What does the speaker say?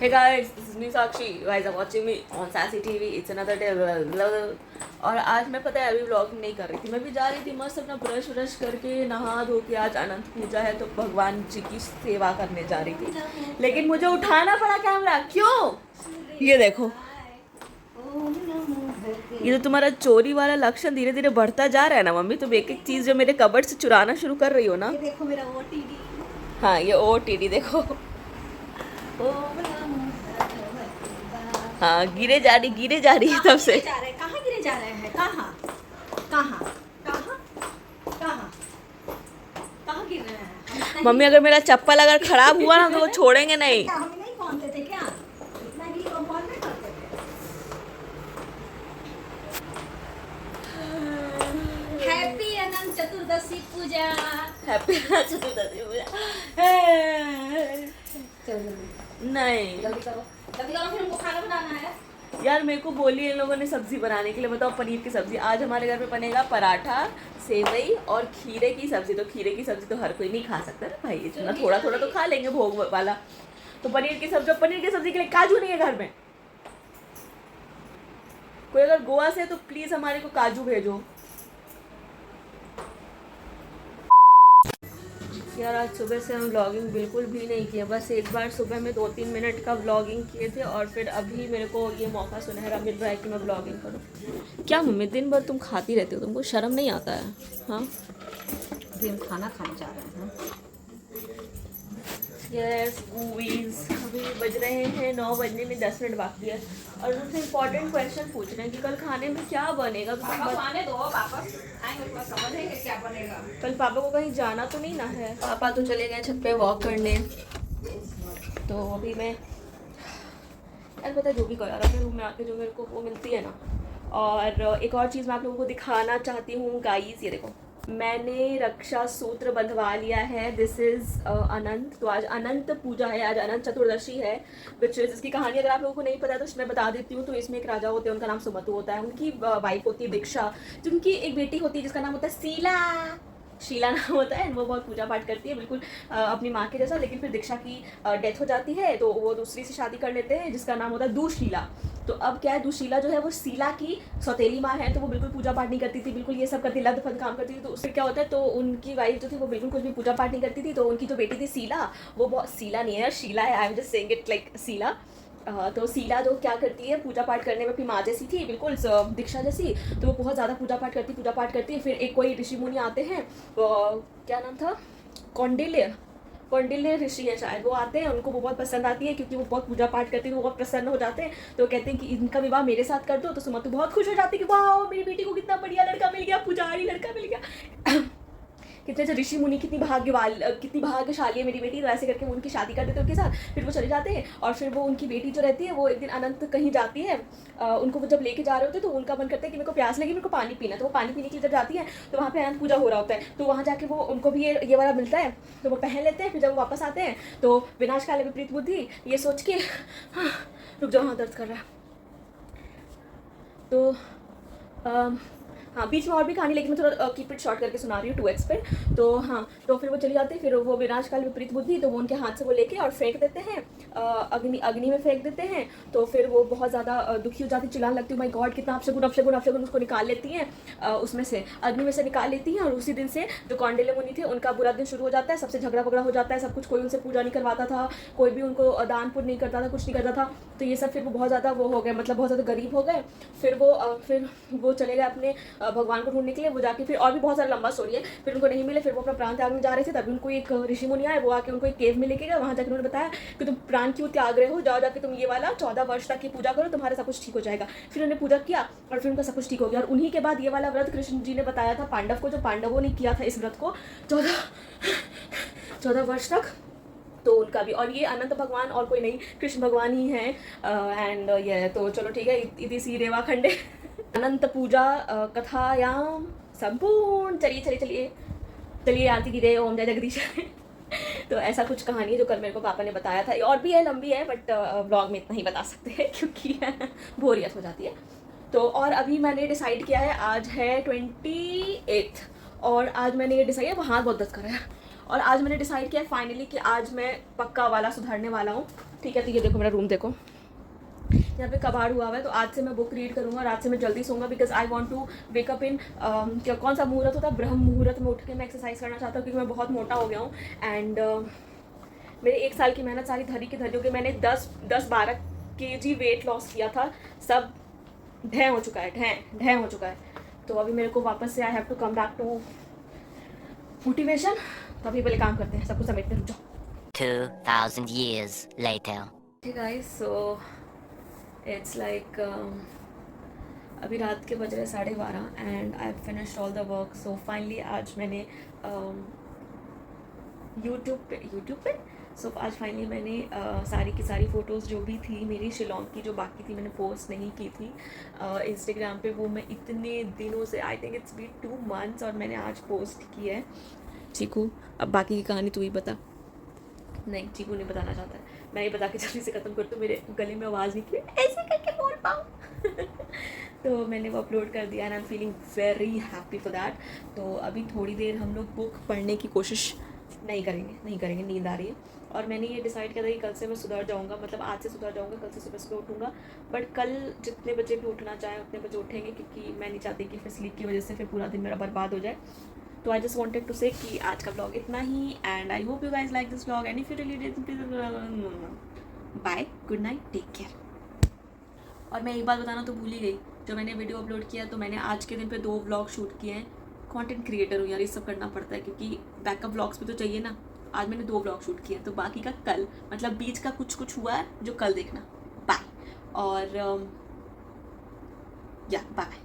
Hey guys, this is me Sakshi. You guys are watching me on Sassy TV. It's another day. और आज मैं पता है अभी व्लॉग नहीं कर रही थी, मैं भी जा रही थी मस्त अपना ब्रश व्रश करके नहा धो के। आज अनंत पूजा है तो भगवान जी की सेवा करने जा रही थी, लेकिन मुझे उठाना पड़ा कैमरा। क्यों? ये देखो, ये तो तुम्हारा चोरी वाला लक्षण धीरे धीरे बढ़ता जा रहा है ना मम्मी। तुम एक एक चीज़ जो मेरे कबर्ड से चुराना शुरू कर रही हो ना। ये देखो मेरा OTD। हाँ, ये OTD देखो। हाँ, गिरे जा रही है तब से। कहाँ गिरे जा रहे हैं? कहाँ कहाँ कहाँ कहाँ कहाँ गिर रहे हैं? मम्मी अगर मेरा चप्पल अगर खराब हुआ ना तो वो छोड़ेंगे नहीं। हम नहीं पहनते थे क्या? इतना ही हम पहन नहीं करते थे। हैप्पी अनंत चतुर्दशी पूजा। हैप्पी चतुर्दशी पूजा। चलो जल्दी नहीं जल्दी करो, फिर हमको खाना बनाना है। यार, मेरे को बोली इन लोगों ने सब्जी बनाने के लिए। बताओ, पनीर की सब्जी। आज हमारे घर में बनेगा पराठा, सेवई और खीरे की सब्जी। तो खीरे की सब्जी तो हर कोई नहीं खा सकता ना भाई, इतना थोड़ा थोड़ा तो खा लेंगे भोग वाला। तो पनीर की सब्जी, पनीर की सब्जी के लिए काजू नहीं है घर में। कोई अगर गोवा से तो प्लीज हमारे को काजू भेजो यार। आज सुबह से हम व्लॉगिंग बिल्कुल भी नहीं किया, बस एक बार सुबह में 2-3 मिनट का व्लॉगिंग किए थे और फिर अभी मेरे को ये मौका सुनहरा मिल रहा है कि मैं व्लॉगिंग करूँ। क्या मम्मी, दिन भर तुम खाती रहती हो, तुमको शर्म नहीं आता है? हाँ, अभी हम खाना खाने जा रहे हैं। Yes movies. अभी बज रहे हैं 9 बजने में 10 मिनट बाकी है और मुझसे इम्पोर्टेंट क्वेश्चन पूछ रहे हैं कि कल खाने में क्या बनेगा। खाने दो, वापस आएंगे उसका समझेंगे क्या बनेगा। कल पापा को कहीं जाना तो नहीं ना है? पापा तो चले गए छत पे वॉक करने। तो अभी मैं यार पता है जो भी करो यार, अपने रूम में आके जो मेरे को वो मिलती है ना। और एक और चीज़ मैं आप लोगों को दिखाना चाहती हूँ गाइस, ये देखो मैंने रक्षा सूत्र बंधवा लिया है। दिस इज़ अनंत। तो आज अनंत पूजा है, आज अनंत चतुर्दशी है। विच इज़, इसकी कहानी अगर आप लोगों को नहीं पता है तो मैं बता देती हूँ। तो इसमें एक राजा होते हैं, उनका नाम सुमतु होता है। उनकी वाइफ होती है दीक्षा, जिनकी एक बेटी होती है जिसका नाम होता है शीला नाम होता है। वो बहुत पूजा पाठ करती है, बिल्कुल अपनी माँ के जैसा। लेकिन फिर दीक्षा की डेथ हो जाती है तो वो दूसरी से शादी कर लेते हैं जिसका नाम होता है दुशीला। तो अब क्या है, दुशीला जो है वो शीला की सौतेली माँ है। तो वो बिल्कुल पूजा पाठ नहीं करती थी, बिल्कुल ये सब करती, लद फद काम करती थी। तो उससे क्या होता है, तो उनकी वाइफ जो थी वो बिल्कुल कुछ भी पूजा पाठ नहीं करती थी। तो उनकी जो बेटी थी शीला, वो बहुत, शीला नहीं है शीला है, I am just saying it like Sheela. तो शीला जो क्या करती है, पूजा पाठ करने में अपनी माँ जैसी थी, बिल्कुल दीक्षा जैसी। तो वो बहुत ज़्यादा पूजा पाठ करती है। फिर एक कोई ऋषि मुनि आते हैं, क्या नाम था, कौंडिल्य ऋषि है शायद, वो आते हैं। उनको वो बहुत पसंद आती है क्योंकि वो बहुत पूजा पाठ करती है, तो वो बहुत प्रसन्न हो जाते हैं। तो कहते हैं कि इनका विवाह मेरे साथ कर दो। तो सुमतु बहुत खुश हो जाती है कि वाह, मेरी बेटी को कितना बढ़िया लड़का मिल गया, पुजारी लड़का मिल गया। कितने अच्छे ऋषि मुनि, कितनी भाग्यशाली है मेरी बेटी। तो ऐसे करके वो उनकी शादी कर देते हैं उनके साथ। फिर वो चले जाते हैं और फिर वो उनकी बेटी जो रहती है वो एक दिन अनंत कहीं जाती है। उनको वो जब लेके जा रहे होते हैं तो उनका मन करता है कि मेरे को प्यास लगी, मेरे को पानी पीना। तो वो पानी पीने के लिए जब जाती है तो वहाँ पे अनंत पूजा हो रहा होता है। तो वहाँ जाके वो उनको भी ये वाला मिलता है, तो वो पहन लेते हैं। फिर जब वो वापस आते हैं तो विनाश काले विपरीत बुद्धि ये सोच के, हाँ रुक जाओ, हाँ दर्द कर रहा है। तो हाँ, बीच में और भी कहानी, लेकिन मैं थोड़ा कीप इट शॉर्ट करके सुना रही हूँ 2x पे। तो हाँ, तो फिर वो चली जाती है। फिर वो विनाश काल विपरीत बुद्धि, तो वो उनके हाथ से वो लेके और फेंक देते हैं, अग्नि में फेंक देते हैं। तो फिर वो बहुत ज़्यादा दुखी हो जाती, चिल्लाने लगती है, माय गॉड कितना अपशगुन। उसको निकाल लेती हैं, उसमें से अग्नि में से निकाल लेती हैं। और उसी दिन से जो कौंडिल्य मुनि थे उनका बुरा दिन शुरू हो जाता है। सबसे झगड़ा वगड़ा हो जाता है, सब कुछ। कोई उनसे पूजा नहीं करवाता था, कोई भी उनको दान पुण्य नहीं करता था, कुछ नहीं करता था। तो ये सब फिर वो बहुत ज़्यादा वो हो गए, मतलब बहुत ज़्यादा गरीब हो गए। फिर वो चले गए अपने भगवान को ढूंढने के लिए। वो जाके फिर और भी बहुत सारा लंबा स्टोरी है, फिर उनको नहीं मिले। फिर वो अपना प्राण त्यागने जा रहे थे, तभी उनको एक ऋषि मुनि आए। वो आके उनको एक केव में लेके गए। वहाँ जाकर उन्होंने बताया कि तुम प्राण क्यों त्याग रहे हो, जाओ जाके तुम ये वाला 14 वर्ष तक की पूजा करो, तुम्हारा सब कुछ ठीक हो जाएगा। फिर उन्होंने पूजा किया और फिर उनका सब कुछ ठीक हो गया। और उन्हीं के बाद ये वाला व्रत कृष्ण जी ने बताया था पांडव को, जो पांडवों ने किया था इस व्रत को 14 वर्ष तक। तो उनका भी, और ये अनंत भगवान और कोई नहीं, कृष्ण भगवान ही हैं। एंड ये तो चलो ठीक है, इति सी रेवा खंडे अनंत पूजा कथायाम संपूर्ण। चलिए आरती की जय, ओम जय जगदीश। तो ऐसा कुछ कहानी है जो कल मेरे को पापा ने बताया था। और भी है, लंबी है, बट ब्लॉग में इतना ही बता सकते हैं क्योंकि बोरियत हो जाती है। तो और अभी मैंने डिसाइड किया है, आज है 28 और आज मैंने ये डिसाइड है, वो हाथ बहुत दर्द कर रहा है। और आज मैंने डिसाइड किया फाइनली कि आज मैं पक्का वाला सुधारने वाला हूँ, ठीक है। तो ये देखो मेरा रूम देखो, यहाँ पे कबाड़ हुआ हुआ है। तो आज से मैं बुक रीड करूँगा और आज से मैं जल्दी सोऊंगा, because I want to wake up in कौन सा मुहूर्त होता है, ब्रह्म मुहूर्त में उठ के मैं एक्सरसाइज करना चाहता हूँ, क्योंकि मैं बहुत मोटा हो गया हूँ। एंड मेरे 1 साल की मेहनत सारी धरी की धरी हो गई। मैंने 10-12 kg वेट लॉस किया था, सब ढह हो चुका है, ढह हो चुका है। तो अभी मेरे को वापस से I have to come back to motivation. तो अभी पहले काम करते हैं, सब कुछ समेटते रुक जाओ। 2000 years later. Hey guys, so it's like अभी रात के बज रहे 12:30 and I finished all the work. So finally आज मैंने यूट्यूब पे आज फाइनली मैंने सारी की सारी फ़ोटोज़ जो भी थी मेरी शिलोंग की, जो बाकी थी मैंने पोस्ट नहीं की थी इंस्टाग्राम पे, वो मैं इतने दिनों से, I think it's been 2 months, और मैंने आज पोस्ट की है। चीकू, अब बाकी की कहानी तू ही बता। नहीं, चीकू नहीं बताना चाहता है, मैं ही बता के जल्दी से ख़त्म करती हूँ। मेरे गले में आवाज़ निकली, ऐसे करके बोल पाऊँ। तो मैंने वो अपलोड कर दिया and I am feeling very happy for that. तो अभी थोड़ी देर हम लोग बुक पढ़ने की कोशिश नहीं करेंगे, नींद आ रही है। और मैंने ये डिसाइड किया था कि कल से मैं सुधर जाऊँगा, मतलब आज से सुधर जाऊँगा, कल से सुबह उठूँगा। बट कल जितने बजे भी उठना चाहें उतने बजे उठेंगे, क्योंकि मैं नहीं चाहती कि फिर स्लीप की वजह से फिर पूरा दिन मेरा बर्बाद हो जाए। तो आई जस्ट वांटेड टू से कि आज का ब्लॉग इतना ही, and I hope you guys like this blog, and if you really did, bye, good night, take care. और मैं एक बात बताना तो भूल ही गई, जो मैंने वीडियो अपलोड किया तो मैंने आज के दिन पे 2 व्लॉग शूट किए हैं। कंटेंट क्रिएटर हूँ यार, ये सब करना पड़ता है, क्योंकि बैकअप व्लॉग्स भी तो चाहिए ना। आज मैंने 2 व्लॉग शूट किए हैं, तो बाकी का कल, मतलब बीच का कुछ हुआ है जो कल देखना। बाय, और या बाय।